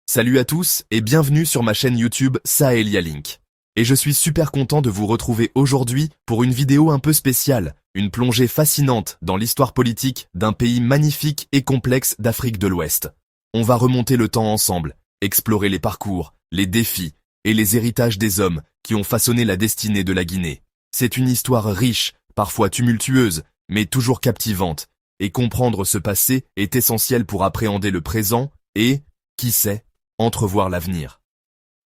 Salut à tous et bienvenue sur ma chaîne YouTube Sahelia Link. Et je suis super content de vous retrouver aujourd'hui pour une vidéo un peu spéciale, une plongée fascinante dans l'histoire politique d'un pays magnifique et complexe d'Afrique de l'Ouest. On va remonter le temps ensemble, explorer les parcours, les défis et les héritages des hommes qui ont façonné la destinée de la Guinée. C'est une histoire riche, parfois tumultueuse, mais toujours captivante, et comprendre ce passé est essentiel pour appréhender le présent et, qui sait, entrevoir l'avenir.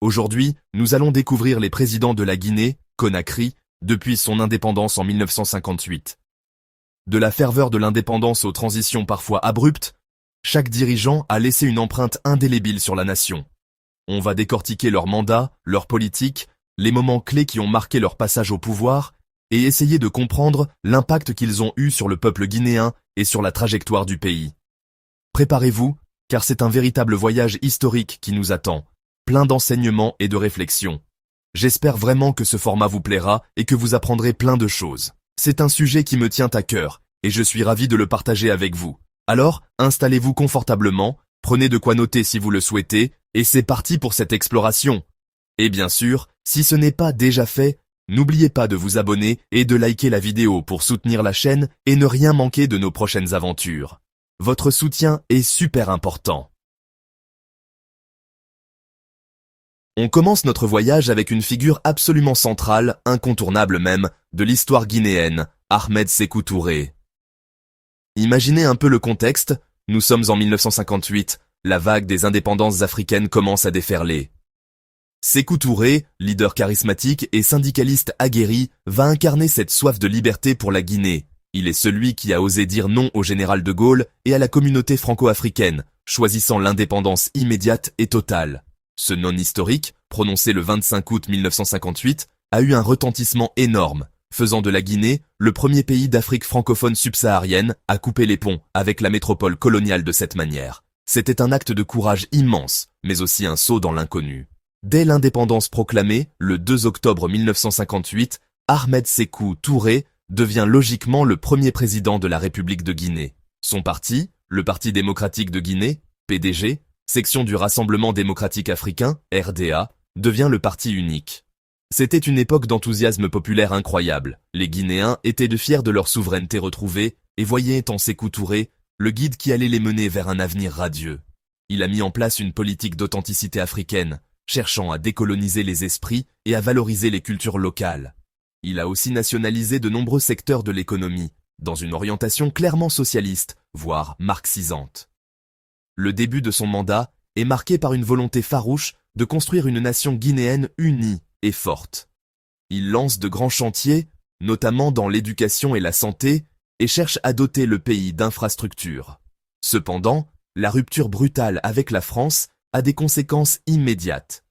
Aujourd'hui, nous allons découvrir les présidents de la Guinée, Conakry, depuis son indépendance en 1958. De la ferveur de l'indépendance aux transitions parfois abruptes, chaque dirigeant a laissé une empreinte indélébile sur la nation. On va décortiquer leur mandat, leur politique, les moments clés qui ont marqué leur passage au pouvoir, et essayer de comprendre l'impact qu'ils ont eu sur le peuple guinéen et sur la trajectoire du pays. Préparez-vous, car c'est un véritable voyage historique qui nous attend, plein d'enseignements et de réflexions. J'espère vraiment que ce format vous plaira et que vous apprendrez plein de choses. C'est un sujet qui me tient à cœur, et je suis ravi de le partager avec vous. Alors, installez-vous confortablement, prenez de quoi noter si vous le souhaitez, et c'est parti pour cette exploration. Et bien sûr, si ce n'est pas déjà fait, n'oubliez pas de vous abonner et de liker la vidéo pour soutenir la chaîne et ne rien manquer de nos prochaines aventures. Votre soutien est super important. On commence notre voyage avec une figure absolument centrale, incontournable même, de l'histoire guinéenne, Ahmed Sékou Touré. Imaginez un peu le contexte, nous sommes en 1958, la vague des indépendances africaines commence à déferler. Sékou Touré, leader charismatique et syndicaliste aguerri, va incarner cette soif de liberté pour la Guinée. Il est celui qui a osé dire non au général de Gaulle et à la communauté franco-africaine, choisissant l'indépendance immédiate et totale. Ce non historique, prononcé le 25 août 1958, a eu un retentissement énorme, faisant de la Guinée le premier pays d'Afrique francophone subsaharienne à couper les ponts avec la métropole coloniale de cette manière. C'était un acte de courage immense, mais aussi un saut dans l'inconnu. Dès l'indépendance proclamée, le 2 octobre 1958, Ahmed Sékou Touré devient logiquement le premier président de la République de Guinée. Son parti, le Parti démocratique de Guinée, PDG, section du Rassemblement démocratique africain, RDA, devient le parti unique. C'était une époque d'enthousiasme populaire incroyable. Les Guinéens étaient fiers de leur souveraineté retrouvée et voyaient en Sékou Touré le guide qui allait les mener vers un avenir radieux. Il a mis en place une politique d'authenticité africaine, cherchant à décoloniser les esprits et à valoriser les cultures locales. Il a aussi nationalisé de nombreux secteurs de l'économie, dans une orientation clairement socialiste, voire marxisante. Le début de son mandat est marqué par une volonté farouche de construire une nation guinéenne unie et forte. Il lance de grands chantiers, notamment dans l'éducation et la santé, et cherche à doter le pays d'infrastructures. Cependant, la rupture brutale avec la France a des conséquences immédiates.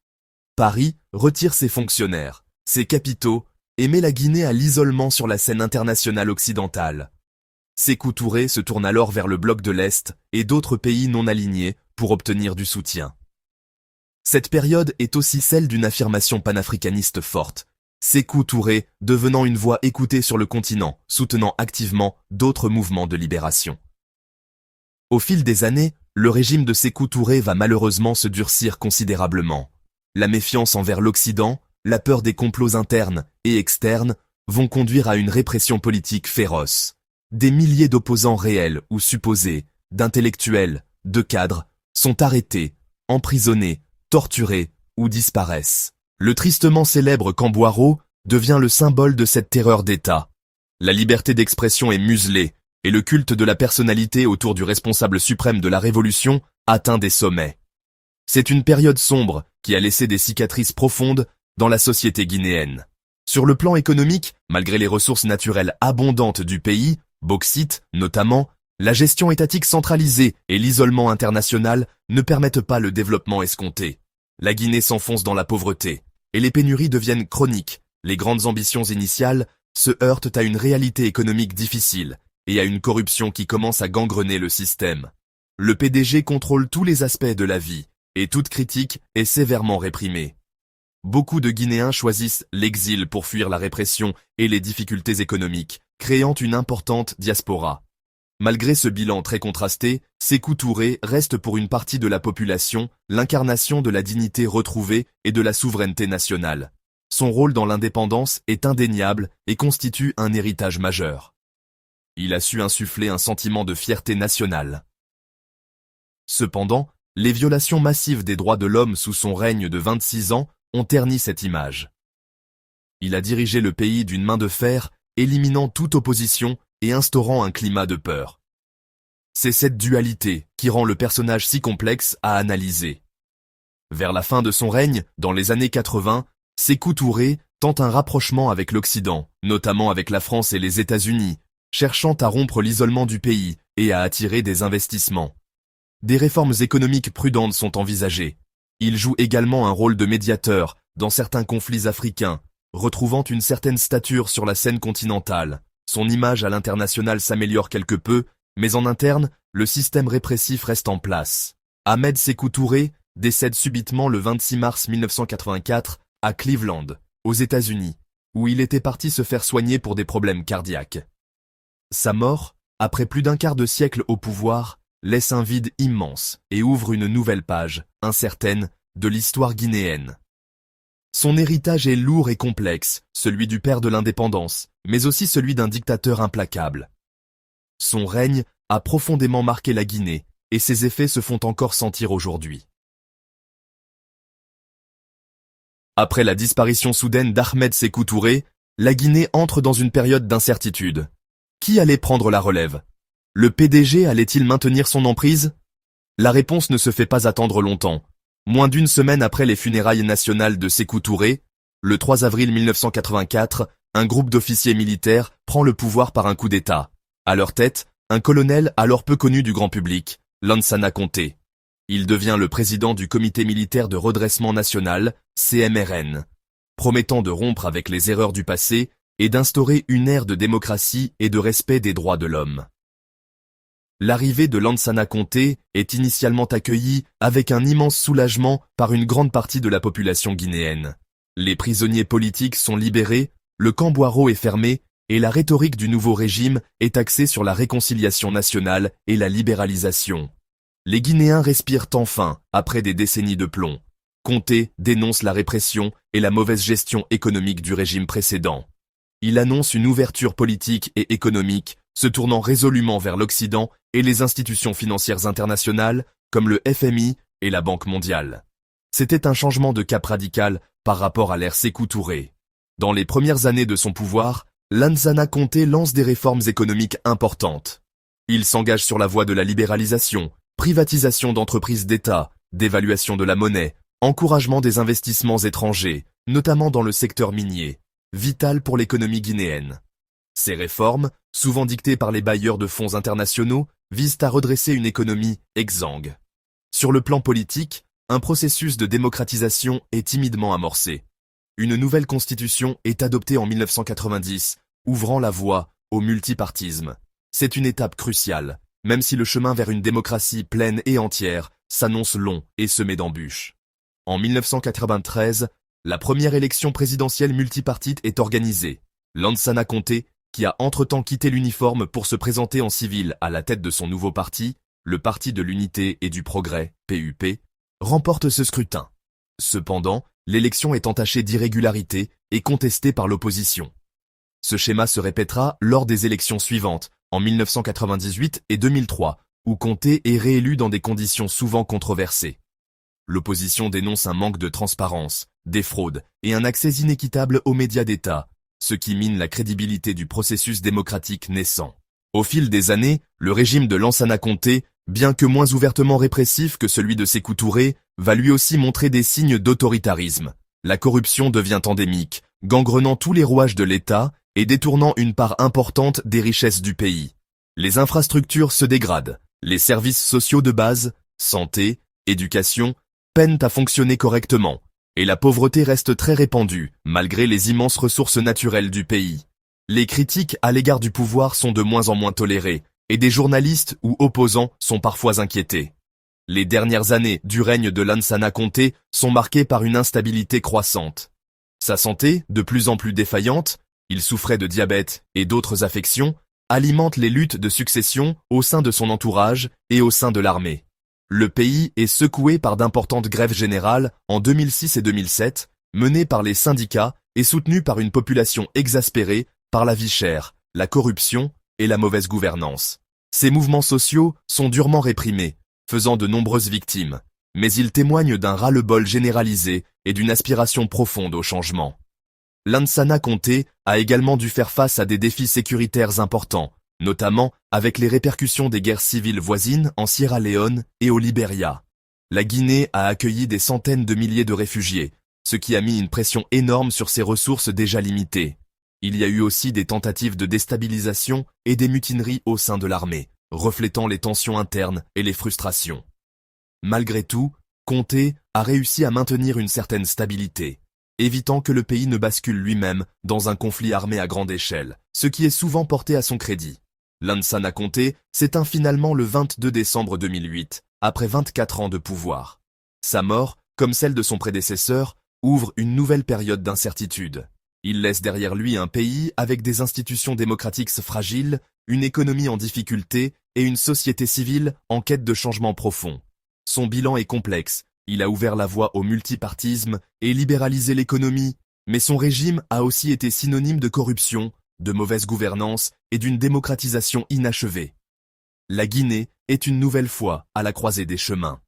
Paris retire ses fonctionnaires, ses capitaux, et met la Guinée à l'isolement sur la scène internationale occidentale. Sékou Touré se tourne alors vers le bloc de l'Est et d'autres pays non alignés pour obtenir du soutien. Cette période est aussi celle d'une affirmation panafricaniste forte, Sékou Touré devenant une voix écoutée sur le continent, soutenant activement d'autres mouvements de libération. Au fil des années, le régime de Sékou Touré va malheureusement se durcir considérablement. La méfiance envers l'Occident, la peur des complots internes et externes vont conduire à une répression politique féroce. Des milliers d'opposants réels ou supposés, d'intellectuels, de cadres, sont arrêtés, emprisonnés, torturés ou disparaissent. Le tristement célèbre Kambouaro devient le symbole de cette terreur d'État. La liberté d'expression est muselée et le culte de la personnalité autour du responsable suprême de la révolution atteint des sommets. C'est une période sombre qui a laissé des cicatrices profondes dans la société guinéenne. Sur le plan économique, malgré les ressources naturelles abondantes du pays, bauxite notamment, la gestion étatique centralisée et l'isolement international ne permettent pas le développement escompté. La Guinée s'enfonce dans la pauvreté, et les pénuries deviennent chroniques. Les grandes ambitions initiales se heurtent à une réalité économique difficile et à une corruption qui commence à gangrener le système. Le PDG contrôle tous les aspects de la vie, et toute critique est sévèrement réprimée. Beaucoup de Guinéens choisissent l'exil pour fuir la répression et les difficultés économiques, créant une importante diaspora. Malgré ce bilan très contrasté, Sékou Touré reste pour une partie de la population l'incarnation de la dignité retrouvée et de la souveraineté nationale. Son rôle dans l'indépendance est indéniable et constitue un héritage majeur. Il a su insuffler un sentiment de fierté nationale. Cependant, les violations massives des droits de l'homme sous son règne de 26 ans ont terni cette image. Il a dirigé le pays d'une main de fer, éliminant toute opposition et instaurant un climat de peur. C'est cette dualité qui rend le personnage si complexe à analyser. Vers la fin de son règne, dans les années 80, Sékou Touré tente un rapprochement avec l'Occident, notamment avec la France et les États-Unis, cherchant à rompre l'isolement du pays et à attirer des investissements. Des réformes économiques prudentes sont envisagées. Il joue également un rôle de médiateur dans certains conflits africains, retrouvant une certaine stature sur la scène continentale. Son image à l'international s'améliore quelque peu, mais en interne, le système répressif reste en place. Ahmed Sékou Touré décède subitement le 26 mars 1984 à Cleveland, aux États-Unis, où il était parti se faire soigner pour des problèmes cardiaques. Sa mort, après plus d'un quart de siècle au pouvoir, laisse un vide immense et ouvre une nouvelle page, incertaine, de l'histoire guinéenne. Son héritage est lourd et complexe, celui du père de l'indépendance, mais aussi celui d'un dictateur implacable. Son règne a profondément marqué la Guinée, et ses effets se font encore sentir aujourd'hui. Après la disparition soudaine d'Ahmed Sékou Touré, la Guinée entre dans une période d'incertitude. Qui allait prendre la relève? Le PDG allait-il maintenir son emprise? La réponse ne se fait pas attendre longtemps. Moins d'une semaine après les funérailles nationales de Sékou Touré, le 3 avril 1984, un groupe d'officiers militaires prend le pouvoir par un coup d'État. À leur tête, un colonel alors peu connu du grand public, Lansana Conté. Il devient le président du Comité militaire de redressement national, CMRN, promettant de rompre avec les erreurs du passé et d'instaurer une ère de démocratie et de respect des droits de l'homme. L'arrivée de Lansana Conté est initialement accueillie avec un immense soulagement par une grande partie de la population guinéenne. Les prisonniers politiques sont libérés, le camp Boiro est fermé, et la rhétorique du nouveau régime est axée sur la réconciliation nationale et la libéralisation. Les Guinéens respirent enfin après des décennies de plomb. Conté dénonce la répression et la mauvaise gestion économique du régime précédent. Il annonce une ouverture politique et économique, se tournant résolument vers l'Occident et les institutions financières internationales, comme le FMI et la Banque mondiale. C'était un changement de cap radical par rapport à l'ère Sékou Touré. Dans les premières années de son pouvoir, Lansana Conté lance des réformes économiques importantes. Il s'engage sur la voie de la libéralisation, privatisation d'entreprises d'État, dévaluation de la monnaie, encouragement des investissements étrangers, notamment dans le secteur minier, vital pour l'économie guinéenne. Ces réformes, souvent dictées par les bailleurs de fonds internationaux, visent à redresser une économie exsangue. Sur le plan politique, un processus de démocratisation est timidement amorcé. Une nouvelle constitution est adoptée en 1990, ouvrant la voie au multipartisme. C'est une étape cruciale, même si le chemin vers une démocratie pleine et entière s'annonce long et semé d'embûches. En 1993, la première élection présidentielle multipartite est organisée. Lansana Conté, qui a entre-temps quitté l'uniforme pour se présenter en civil à la tête de son nouveau parti, le Parti de l'Unité et du Progrès, PUP, remporte ce scrutin. Cependant, l'élection est entachée d'irrégularités et contestée par l'opposition. Ce schéma se répétera lors des élections suivantes, en 1998 et 2003, où Conté est réélu dans des conditions souvent controversées. L'opposition dénonce un manque de transparence, des fraudes et un accès inéquitable aux médias d'État, ce qui mine la crédibilité du processus démocratique naissant. Au fil des années, le régime de Lansana Conté, bien que moins ouvertement répressif que celui de Sékou Touré, va lui aussi montrer des signes d'autoritarisme. La corruption devient endémique, gangrenant tous les rouages de l'État et détournant une part importante des richesses du pays. Les infrastructures se dégradent, les services sociaux de base, santé, éducation, peinent à fonctionner correctement, et la pauvreté reste très répandue, malgré les immenses ressources naturelles du pays. Les critiques à l'égard du pouvoir sont de moins en moins tolérées, et des journalistes ou opposants sont parfois inquiétés. Les dernières années du règne de Lansana Conté sont marquées par une instabilité croissante. Sa santé, de plus en plus défaillante, il souffrait de diabète et d'autres affections, alimente les luttes de succession au sein de son entourage et au sein de l'armée. Le pays est secoué par d'importantes grèves générales en 2006 et 2007, menées par les syndicats et soutenues par une population exaspérée par la vie chère, la corruption et la mauvaise gouvernance. Ces mouvements sociaux sont durement réprimés, faisant de nombreuses victimes, mais ils témoignent d'un ras-le-bol généralisé et d'une aspiration profonde au changement. Lansana Conté a également dû faire face à des défis sécuritaires importants, notamment avec les répercussions des guerres civiles voisines en Sierra Leone et au Libéria. La Guinée a accueilli des centaines de milliers de réfugiés, ce qui a mis une pression énorme sur ses ressources déjà limitées. Il y a eu aussi des tentatives de déstabilisation et des mutineries au sein de l'armée, reflétant les tensions internes et les frustrations. Malgré tout, Conté a réussi à maintenir une certaine stabilité, évitant que le pays ne bascule lui-même dans un conflit armé à grande échelle, ce qui est souvent porté à son crédit. Lansana Conté s'éteint finalement le 22 décembre 2008, après 24 ans de pouvoir. Sa mort, comme celle de son prédécesseur, ouvre une nouvelle période d'incertitude. Il laisse derrière lui un pays avec des institutions démocratiques fragiles, une économie en difficulté et une société civile en quête de changements profonds. Son bilan est complexe, il a ouvert la voie au multipartisme et libéralisé l'économie, mais son régime a aussi été synonyme de corruption, de mauvaise gouvernance et d'une démocratisation inachevée. La Guinée est une nouvelle fois à la croisée des chemins.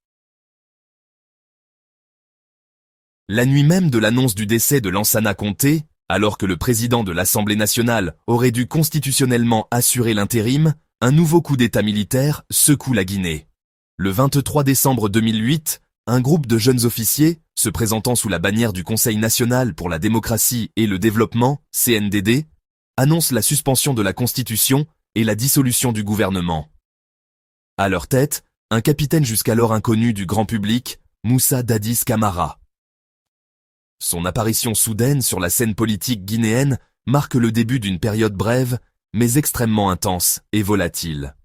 La nuit même de l'annonce du décès de Lansana Conté, alors que le président de l'Assemblée nationale aurait dû constitutionnellement assurer l'intérim, un nouveau coup d'État militaire secoue la Guinée. Le 23 décembre 2008, un groupe de jeunes officiers, se présentant sous la bannière du Conseil national pour la démocratie et le développement, CNDD, annonce la suspension de la Constitution et la dissolution du gouvernement. À leur tête, un capitaine jusqu'alors inconnu du grand public, Moussa Dadis Camara. Son apparition soudaine sur la scène politique guinéenne marque le début d'une période brève, mais extrêmement intense et volatile.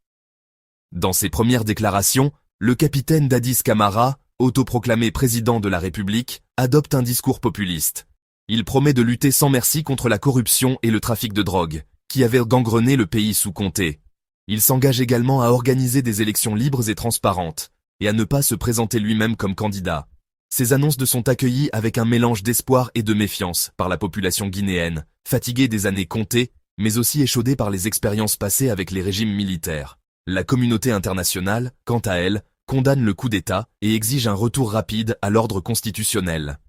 Dans ses premières déclarations, le capitaine Dadis Camara, autoproclamé président de la République, adopte un discours populiste. Il promet de lutter sans merci contre la corruption et le trafic de drogue, qui avaient gangrené le pays sous Conté. Il s'engage également à organiser des élections libres et transparentes, et à ne pas se présenter lui-même comme candidat. Ces annonces sont accueillies avec un mélange d'espoir et de méfiance par la population guinéenne, fatiguée des années Conté, mais aussi échaudée par les expériences passées avec les régimes militaires. La communauté internationale, quant à elle, condamne le coup d'État et exige un retour rapide à l'ordre constitutionnel.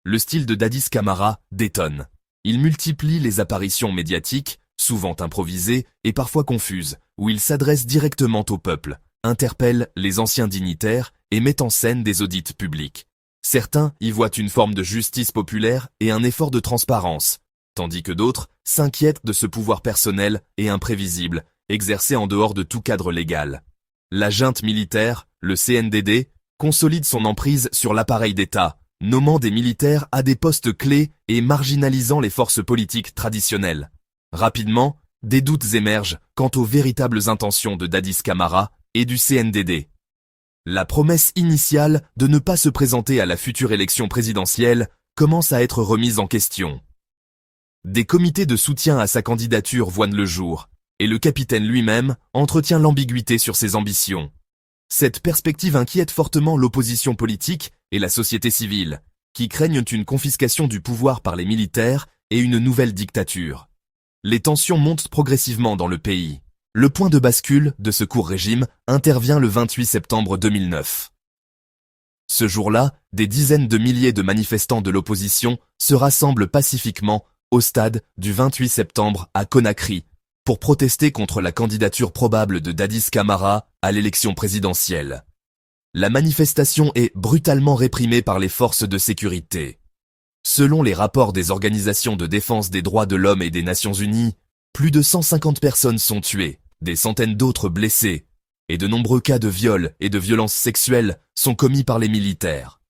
Le style de Dadis Camara détonne. Il multiplie les apparitions médiatiques, souvent improvisées et parfois confuses, où il s'adresse directement au peuple, interpelle les anciens dignitaires et met en scène des audits publics. Certains y voient une forme de justice populaire et un effort de transparence, tandis que d'autres s'inquiètent de ce pouvoir personnel et imprévisible, exercé en dehors de tout cadre légal. La junte militaire, le CNDD, consolide son emprise sur l'appareil d'État, nommant des militaires à des postes clés et marginalisant les forces politiques traditionnelles. Rapidement, des doutes émergent quant aux véritables intentions de Dadis Camara et du CNDD. La promesse initiale de ne pas se présenter à la future élection présidentielle commence à être remise en question. Des comités de soutien à sa candidature voient le jour, et le capitaine lui-même entretient l'ambiguïté sur ses ambitions. Cette perspective inquiète fortement l'opposition politique et la société civile, qui craignent une confiscation du pouvoir par les militaires et une nouvelle dictature. Les tensions montent progressivement dans le pays. Le point de bascule de ce court régime intervient le 28 septembre 2009. Ce jour-là, des dizaines de milliers de manifestants de l'opposition se rassemblent pacifiquement au stade du 28 septembre à Conakry pour protester contre la candidature probable de Dadis Camara à l'élection présidentielle. La manifestation est brutalement réprimée par les forces de sécurité. Selon les rapports des organisations de défense des droits de l'homme et des Nations Unies, plus de 150 personnes sont tuées, des centaines d'autres blessées, et de nombreux cas de viol et de violences sexuelles sont commis par les militaires.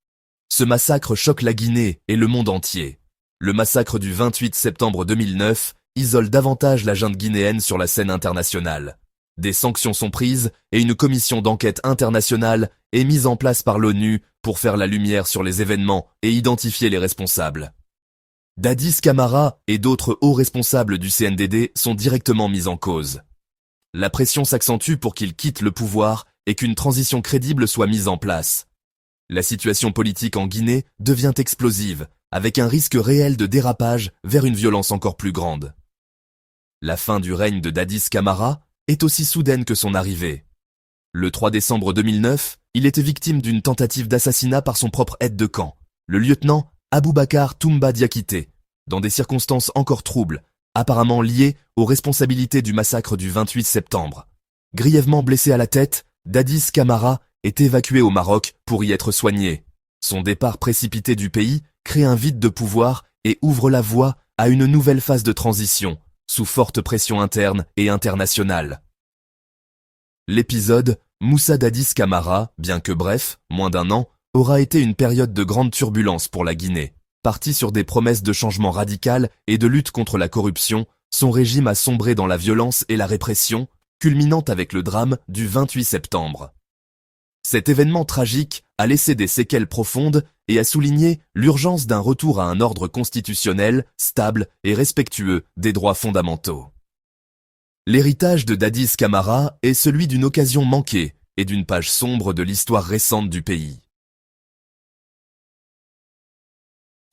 Ce massacre choque la Guinée et le monde entier. Le massacre du 28 septembre 2009 isole davantage la junte guinéenne sur la scène internationale. Des sanctions sont prises et une commission d'enquête internationale est mise en place par l'ONU pour faire la lumière sur les événements et identifier les responsables. Dadis Camara et d'autres hauts responsables du CNDD sont directement mis en cause. La pression s'accentue pour qu'il quitte le pouvoir et qu'une transition crédible soit mise en place. La situation politique en Guinée devient explosive, avec un risque réel de dérapage vers une violence encore plus grande. La fin du règne de Dadis Camara est aussi soudaine que son arrivée. Le 3 décembre 2009, il était victime d'une tentative d'assassinat par son propre aide de camp, le lieutenant Aboubacar Toumba Diakité, dans des circonstances encore troubles, apparemment liées aux responsabilités du massacre du 28 septembre. Grièvement blessé à la tête, Dadis Camara est évacué au Maroc pour y être soigné. Son départ précipité du pays crée un vide de pouvoir et ouvre la voie à une nouvelle phase de transition, sous forte pression interne et internationale. L'épisode Moussa Dadis Camara, bien que bref, moins d'1 an, aura été une période de grande turbulence pour la Guinée. Parti sur des promesses de changement radical et de lutte contre la corruption, son régime a sombré dans la violence et la répression, culminant avec le drame du 28 septembre. Cet événement tragique a laissé des séquelles profondes et a souligné l'urgence d'un retour à un ordre constitutionnel, stable et respectueux des droits fondamentaux. L'héritage de Dadis Camara est celui d'une occasion manquée et d'une page sombre de l'histoire récente du pays.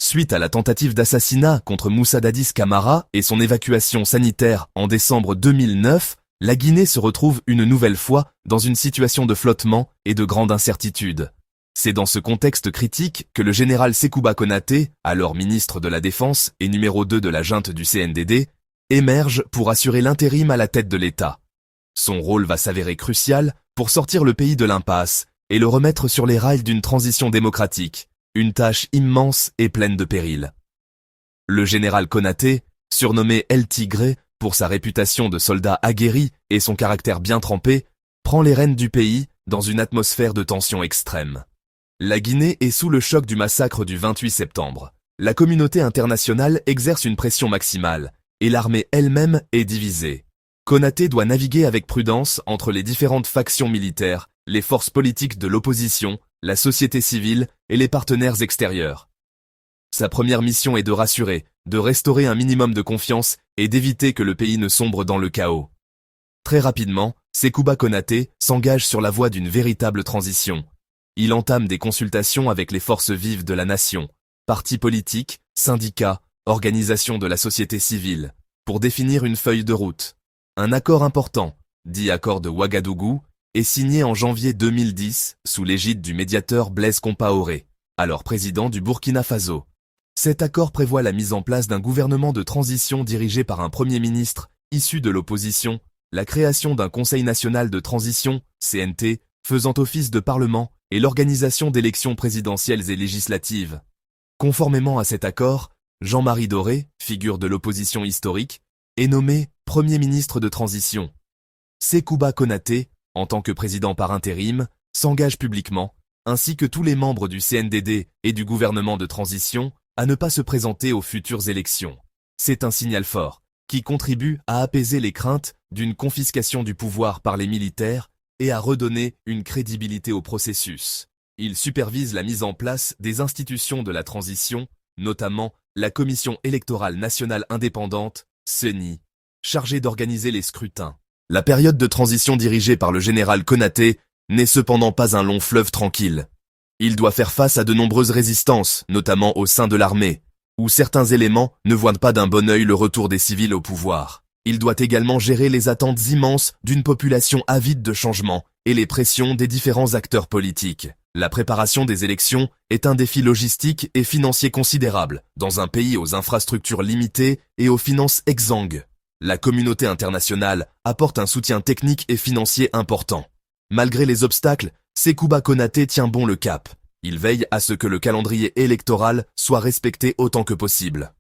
Suite à la tentative d'assassinat contre Moussa Dadis Camara et son évacuation sanitaire en décembre 2009, la Guinée se retrouve une nouvelle fois dans une situation de flottement et de grande incertitude. C'est dans ce contexte critique que le général Sekouba Konaté, alors ministre de la Défense et numéro 2 de la junte du CNDD, émerge pour assurer l'intérim à la tête de l'État. Son rôle va s'avérer crucial pour sortir le pays de l'impasse et le remettre sur les rails d'une transition démocratique, une tâche immense et pleine de périls. Le général Konaté, surnommé El Tigré pour sa réputation de soldat aguerri et son caractère bien trempé, prend les rênes du pays dans une atmosphère de tension extrême. La Guinée est sous le choc du massacre du 28 septembre. La communauté internationale exerce une pression maximale et l'armée elle-même est divisée. Konaté doit naviguer avec prudence entre les différentes factions militaires, les forces politiques de l'opposition, la société civile et les partenaires extérieurs. Sa première mission est de rassurer, de restaurer un minimum de confiance et d'éviter que le pays ne sombre dans le chaos. Très rapidement, Sekouba Konaté s'engage sur la voie d'une véritable transition. Il entame des consultations avec les forces vives de la nation, partis politiques, syndicats, organisations de la société civile, pour définir une feuille de route. Un accord important, dit accord de Ouagadougou, est signé en janvier 2010 sous l'égide du médiateur Blaise Compaoré, alors président du Burkina Faso. Cet accord prévoit la mise en place d'un gouvernement de transition dirigé par un premier ministre issu de l'opposition, la création d'un Conseil national de transition, CNT, faisant office de parlement et l'organisation d'élections présidentielles et législatives. Conformément à cet accord, Jean-Marie Doré, figure de l'opposition historique, est nommé Premier ministre de transition. Sekouba Konaté, en tant que président par intérim, s'engage publiquement, ainsi que tous les membres du CNDD et du gouvernement de transition, à ne pas se présenter aux futures élections. C'est un signal fort, qui contribue à apaiser les craintes d'une confiscation du pouvoir par les militaires et à redonner une crédibilité au processus. Il supervise la mise en place des institutions de la transition, notamment la Commission électorale nationale indépendante, CENI, chargée d'organiser les scrutins. La période de transition dirigée par le général Konaté n'est cependant pas un long fleuve tranquille. Il doit faire face à de nombreuses résistances, notamment au sein de l'armée, où certains éléments ne voient pas d'un bon œil le retour des civils au pouvoir. Il doit également gérer les attentes immenses d'une population avide de changement et les pressions des différents acteurs politiques. La préparation des élections est un défi logistique et financier considérable, dans un pays aux infrastructures limitées et aux finances exsangues. La communauté internationale apporte un soutien technique et financier important. Malgré les obstacles, Sekouba Konaté tient bon le cap. Il veille à ce que le calendrier électoral soit respecté autant que possible.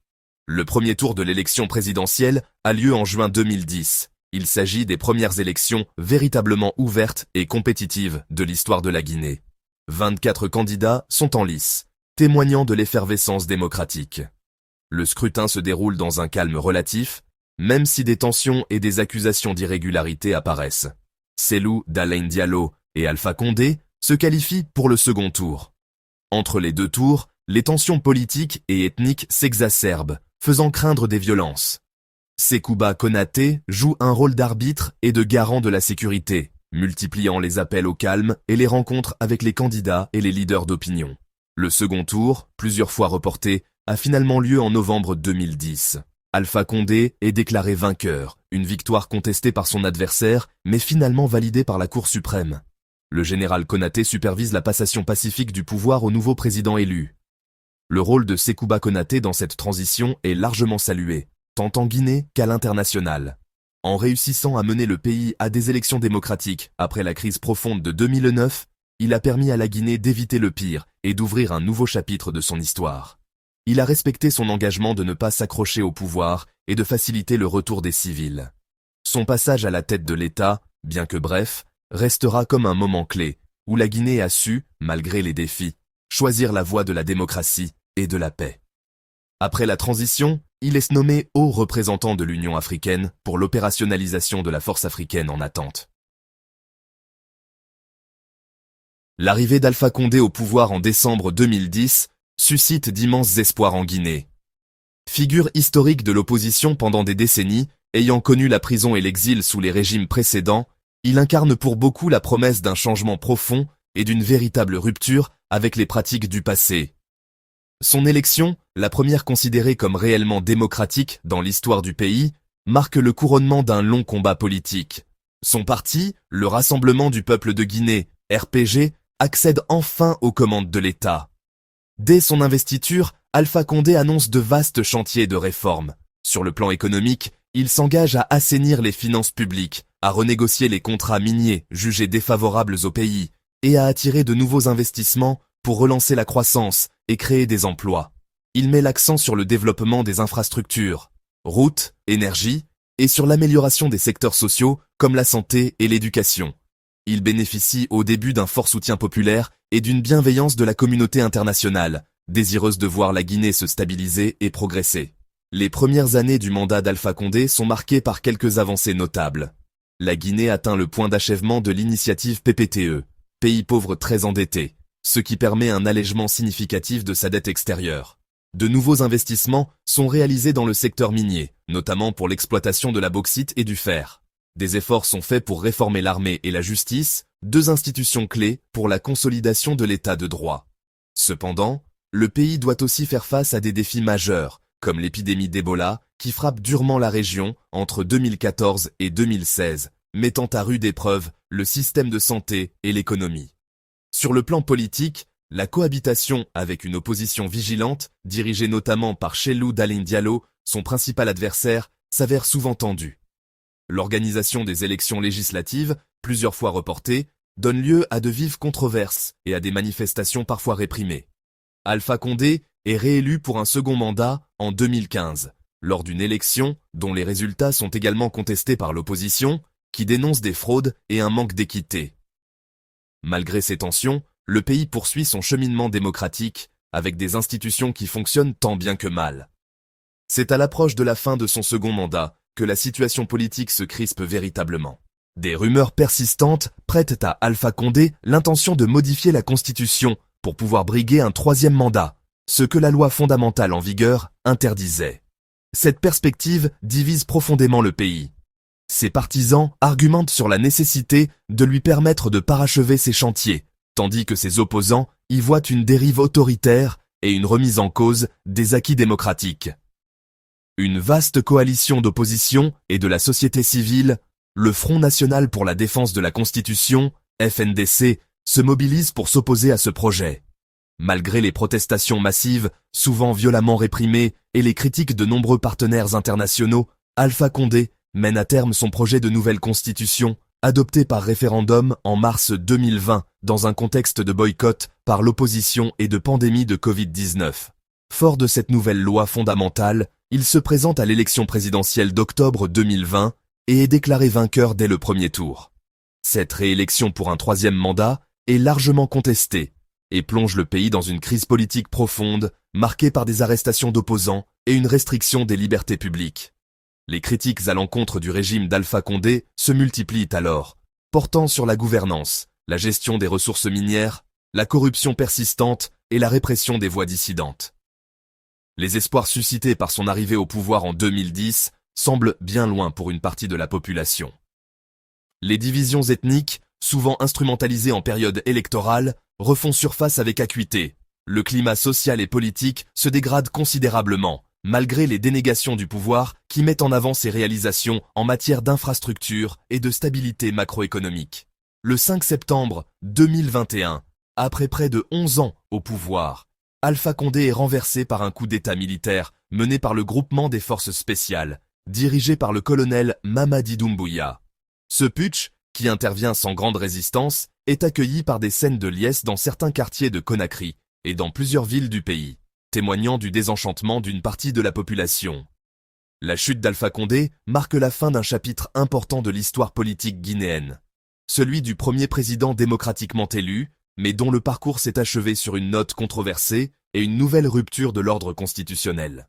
Le premier tour de l'élection présidentielle a lieu en juin 2010. Il s'agit des premières élections véritablement ouvertes et compétitives de l'histoire de la Guinée. 24 candidats sont en lice, témoignant de l'effervescence démocratique. Le scrutin se déroule dans un calme relatif, même si des tensions et des accusations d'irrégularité apparaissent. Cellou Dalein Diallo et Alpha Condé se qualifient pour le second tour. Entre les deux tours, les tensions politiques et ethniques s'exacerbent, faisant craindre des violences. Sekouba Konaté joue un rôle d'arbitre et de garant de la sécurité, multipliant les appels au calme et les rencontres avec les candidats et les leaders d'opinion. Le second tour, plusieurs fois reporté, a finalement lieu en novembre 2010. Alpha Condé est déclaré vainqueur, une victoire contestée par son adversaire, mais finalement validée par la Cour suprême. Le général Konaté supervise la passation pacifique du pouvoir au nouveau président élu. Le rôle de Sekouba Konaté dans cette transition est largement salué, tant en Guinée qu'à l'international. En réussissant à mener le pays à des élections démocratiques après la crise profonde de 2009, il a permis à la Guinée d'éviter le pire et d'ouvrir un nouveau chapitre de son histoire. Il a respecté son engagement de ne pas s'accrocher au pouvoir et de faciliter le retour des civils. Son passage à la tête de l'État, bien que bref, restera comme un moment clé, où la Guinée a su, malgré les défis, choisir la voie de la démocratie et de la paix. Après la transition, il est nommé haut représentant de l'Union africaine pour l'opérationnalisation de la force africaine en attente. L'arrivée d'Alpha Condé au pouvoir en décembre 2010 suscite d'immenses espoirs en Guinée. Figure historique de l'opposition pendant des décennies, ayant connu la prison et l'exil sous les régimes précédents, il incarne pour beaucoup la promesse d'un changement profond et d'une véritable rupture avec les pratiques du passé. Son élection, la première considérée comme réellement démocratique dans l'histoire du pays, marque le couronnement d'un long combat politique. Son parti, le Rassemblement du peuple de Guinée, RPG, accède enfin aux commandes de l'État. Dès son investiture, Alpha Condé annonce de vastes chantiers de réforme. Sur le plan économique, il s'engage à assainir les finances publiques, à renégocier les contrats miniers jugés défavorables au pays, et à attirer de nouveaux investissements pour relancer la croissance et créer des emplois. Il met l'accent sur le développement des infrastructures, routes, énergie, et sur l'amélioration des secteurs sociaux comme la santé et l'éducation. Il bénéficie au début d'un fort soutien populaire et d'une bienveillance de la communauté internationale, désireuse de voir la Guinée se stabiliser et progresser. Les premières années du mandat d'Alpha Condé sont marquées par quelques avancées notables. La Guinée atteint le point d'achèvement de l'initiative PPTE, pays pauvre très endetté, ce qui permet un allègement significatif de sa dette extérieure. De nouveaux investissements sont réalisés dans le secteur minier, notamment pour l'exploitation de la bauxite et du fer. Des efforts sont faits pour réformer l'armée et la justice, deux institutions clés pour la consolidation de l'état de droit. Cependant, le pays doit aussi faire face à des défis majeurs, comme l'épidémie d'Ebola, qui frappe durement la région entre 2014 et 2016, mettant à rude épreuve le système de santé et l'économie. Sur le plan politique, la cohabitation avec une opposition vigilante, dirigée notamment par Cellou Dalein Diallo, son principal adversaire, s'avère souvent tendue. L'organisation des élections législatives, plusieurs fois reportées, donne lieu à de vives controverses et à des manifestations parfois réprimées. Alpha Condé est réélu pour un second mandat en 2015, lors d'une élection dont les résultats sont également contestés par l'opposition, qui dénonce des fraudes et un manque d'équité. Malgré ces tensions, le pays poursuit son cheminement démocratique, avec des institutions qui fonctionnent tant bien que mal. C'est à l'approche de la fin de son second mandat que la situation politique se crispe véritablement. Des rumeurs persistantes prêtent à Alpha Condé l'intention de modifier la Constitution pour pouvoir briguer un troisième mandat, ce que la loi fondamentale en vigueur interdisait. Cette perspective divise profondément le pays. Ses partisans argumentent sur la nécessité de lui permettre de parachever ses chantiers, tandis que ses opposants y voient une dérive autoritaire et une remise en cause des acquis démocratiques. Une vaste coalition d'opposition et de la société civile, le Front national pour la défense de la Constitution, FNDC, se mobilise pour s'opposer à ce projet. Malgré les protestations massives, souvent violemment réprimées, et les critiques de nombreux partenaires internationaux, Alpha Condé mène à terme son projet de nouvelle constitution, adopté par référendum en mars 2020, dans un contexte de boycott par l'opposition et de pandémie de Covid-19. Fort de cette nouvelle loi fondamentale, il se présente à l'élection présidentielle d'octobre 2020 et est déclaré vainqueur dès le premier tour. Cette réélection pour un troisième mandat est largement contestée et plonge le pays dans une crise politique profonde, marquée par des arrestations d'opposants et une restriction des libertés publiques. Les critiques à l'encontre du régime d'Alpha Condé se multiplient alors, portant sur la gouvernance, la gestion des ressources minières, la corruption persistante et la répression des voix dissidentes. Les espoirs suscités par son arrivée au pouvoir en 2010 semble bien loin pour une partie de la population. Les divisions ethniques, souvent instrumentalisées en période électorale, refont surface avec acuité. Le climat social et politique se dégrade considérablement, malgré les dénégations du pouvoir qui mettent en avant ses réalisations en matière d'infrastructure et de stabilité macroéconomique. Le 5 septembre 2021, après près de 11 ans au pouvoir, Alpha Condé est renversé par un coup d'État militaire mené par le groupement des forces spéciales, dirigé par le colonel Mamadi Doumbouya. Ce putsch, qui intervient sans grande résistance, est accueilli par des scènes de liesse dans certains quartiers de Conakry et dans plusieurs villes du pays, témoignant du désenchantement d'une partie de la population. La chute d'Alpha Condé marque la fin d'un chapitre important de l'histoire politique guinéenne, celui du premier président démocratiquement élu, mais dont le parcours s'est achevé sur une note controversée et une nouvelle rupture de l'ordre constitutionnel.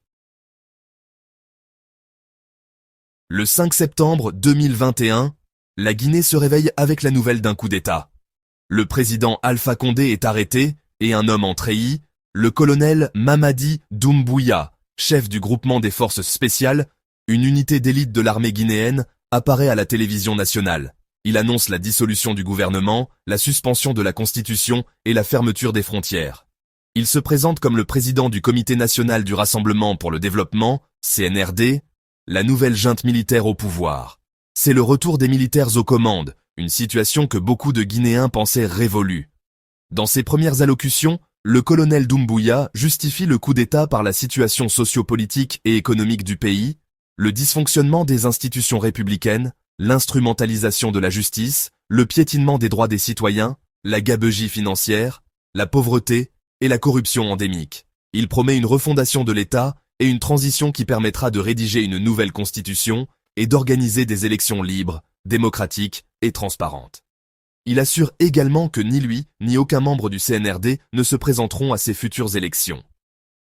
Le 5 septembre 2021, la Guinée se réveille avec la nouvelle d'un coup d'État. Le président Alpha Condé est arrêté et un homme en treillis, le colonel Mamadi Doumbouya, chef du groupement des forces spéciales, une unité d'élite de l'armée guinéenne, apparaît à la télévision nationale. Il annonce la dissolution du gouvernement, la suspension de la Constitution et la fermeture des frontières. Il se présente comme le président du Comité national du Rassemblement pour le développement, CNRD, la nouvelle junte militaire au pouvoir. C'est le retour des militaires aux commandes, une situation que beaucoup de Guinéens pensaient révolue. Dans ses premières allocutions, le colonel Doumbouya justifie le coup d'État par la situation socio-politique et économique du pays, le dysfonctionnement des institutions républicaines, l'instrumentalisation de la justice, le piétinement des droits des citoyens, la gabegie financière, la pauvreté et la corruption endémique. Il promet une refondation de l'État et une transition qui permettra de rédiger une nouvelle constitution et d'organiser des élections libres, démocratiques et transparentes. Il assure également que ni lui, ni aucun membre du CNRD ne se présenteront à ces futures élections.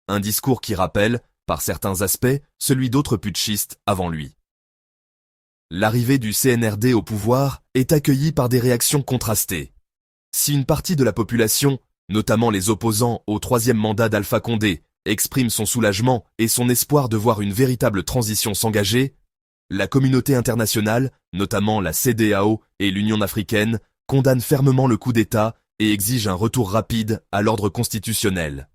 Un discours qui rappelle, par certains aspects, celui d'autres putschistes avant lui. L'arrivée du CNRD au pouvoir est accueillie par des réactions contrastées. Si une partie de la population, notamment les opposants au troisième mandat d'Alpha Condé, exprime son soulagement et son espoir de voir une véritable transition s'engager, la communauté internationale, notamment la CEDEAO et l'Union africaine, condamne fermement le coup d'État et exige un retour rapide à l'ordre constitutionnel.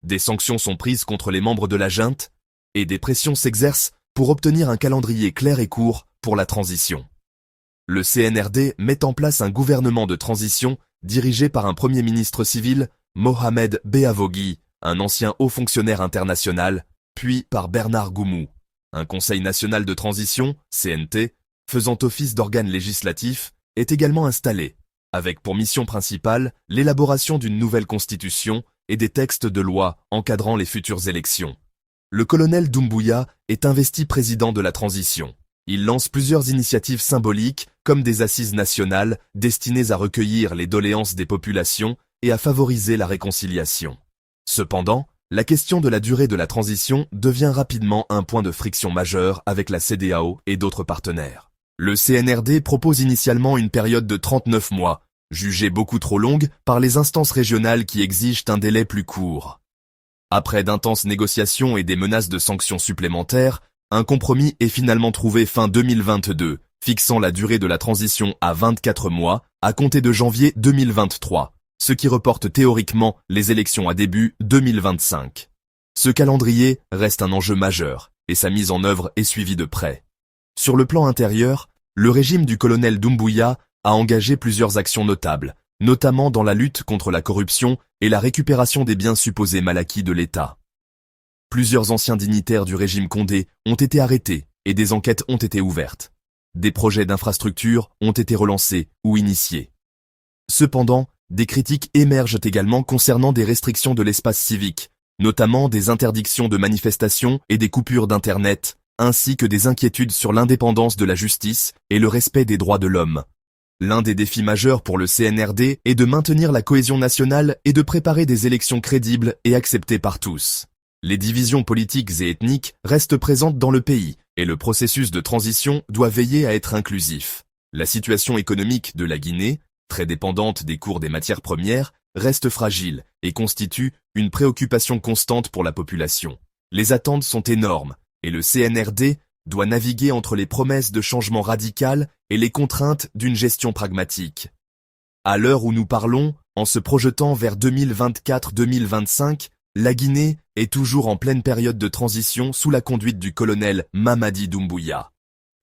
Des sanctions sont prises contre les membres de la junte et des pressions s'exercent pour obtenir un calendrier clair et court pour la transition. Le CNRD met en place un gouvernement de transition dirigé par un premier ministre civil, Mohamed Beavogui, un ancien haut fonctionnaire international, puis par Bernard Goumou. Un conseil national de transition, CNT, faisant office d'organe législatif, est également installé, avec pour mission principale l'élaboration d'une nouvelle constitution et des textes de loi encadrant les futures élections. Le colonel Doumbouya est investi président de la transition. Il lance plusieurs initiatives symboliques, comme des assises nationales destinées à recueillir les doléances des populations et à favoriser la réconciliation. Cependant, la question de la durée de la transition devient rapidement un point de friction majeur avec la CEDEAO et d'autres partenaires. Le CNRD propose initialement une période de 39 mois, jugée beaucoup trop longue par les instances régionales qui exigent un délai plus court. Après d'intenses négociations et des menaces de sanctions supplémentaires, un compromis est finalement trouvé fin 2022, fixant la durée de la transition à 24 mois, à compter de janvier 2023, ce qui reporte théoriquement les élections à début 2025. Ce calendrier reste un enjeu majeur, et sa mise en œuvre est suivie de près. Sur le plan intérieur, le régime du colonel Doumbouya a engagé plusieurs actions notables, notamment dans la lutte contre la corruption et la récupération des biens supposés mal acquis de l'État. Plusieurs anciens dignitaires du régime Condé ont été arrêtés et des enquêtes ont été ouvertes. Des projets d'infrastructure ont été relancés ou initiés. Cependant, des critiques émergent également concernant des restrictions de l'espace civique, notamment des interdictions de manifestations et des coupures d'Internet, ainsi que des inquiétudes sur l'indépendance de la justice et le respect des droits de l'homme. L'un des défis majeurs pour le CNRD est de maintenir la cohésion nationale et de préparer des élections crédibles et acceptées par tous. Les divisions politiques et ethniques restent présentes dans le pays, et le processus de transition doit veiller à être inclusif. La situation économique de la Guinée, très dépendante des cours des matières premières, reste fragile et constitue une préoccupation constante pour la population. Les attentes sont énormes, et le CNRD doit naviguer entre les promesses de changement radical et les contraintes d'une gestion pragmatique. À l'heure où nous parlons, en se projetant vers 2024-2025, la Guinée est toujours en pleine période de transition sous la conduite du colonel Mamadi Doumbouya.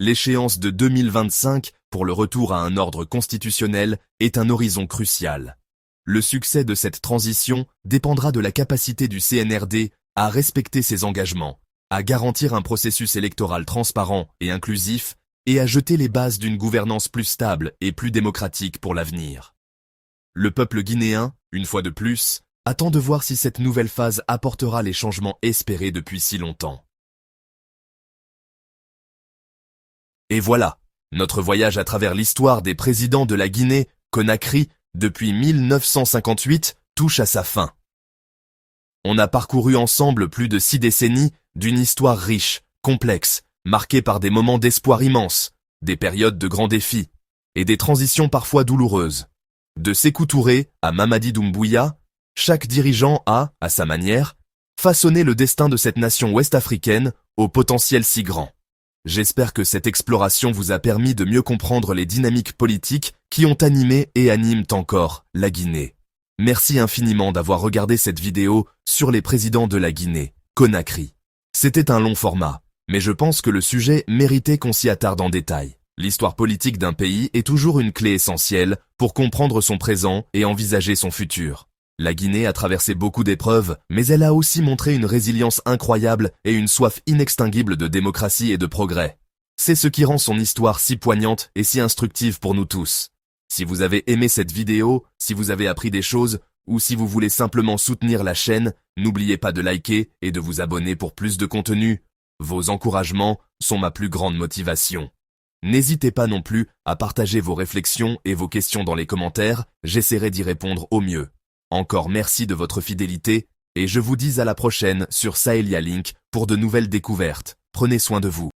L'échéance de 2025 pour le retour à un ordre constitutionnel est un horizon crucial. Le succès de cette transition dépendra de la capacité du CNRD à respecter ses engagements, à garantir un processus électoral transparent et inclusif et à jeter les bases d'une gouvernance plus stable et plus démocratique pour l'avenir. Le peuple guinéen, une fois de plus, attend de voir si cette nouvelle phase apportera les changements espérés depuis si longtemps. Et voilà, notre voyage à travers l'histoire des présidents de la Guinée-Conakry depuis 1958 touche à sa fin. On a parcouru ensemble plus de 6 décennies d'une histoire riche, complexe, marquée par des moments d'espoir immenses, des périodes de grands défis et des transitions parfois douloureuses. De Sékou Touré à Mamadi Doumbouya, chaque dirigeant a, à sa manière, façonné le destin de cette nation ouest-africaine au potentiel si grand. J'espère que cette exploration vous a permis de mieux comprendre les dynamiques politiques qui ont animé et animent encore la Guinée. Merci infiniment d'avoir regardé cette vidéo sur les présidents de la Guinée-Conakry. C'était un long format, mais je pense que le sujet méritait qu'on s'y attarde en détail. L'histoire politique d'un pays est toujours une clé essentielle pour comprendre son présent et envisager son futur. La Guinée a traversé beaucoup d'épreuves, mais elle a aussi montré une résilience incroyable et une soif inextinguible de démocratie et de progrès. C'est ce qui rend son histoire si poignante et si instructive pour nous tous. Si vous avez aimé cette vidéo, si vous avez appris des choses, ou si vous voulez simplement soutenir la chaîne, n'oubliez pas de liker et de vous abonner pour plus de contenu. Vos encouragements sont ma plus grande motivation. N'hésitez pas non plus à partager vos réflexions et vos questions dans les commentaires, j'essaierai d'y répondre au mieux. Encore merci de votre fidélité, et je vous dis à la prochaine sur Sahelia Link pour de nouvelles découvertes. Prenez soin de vous.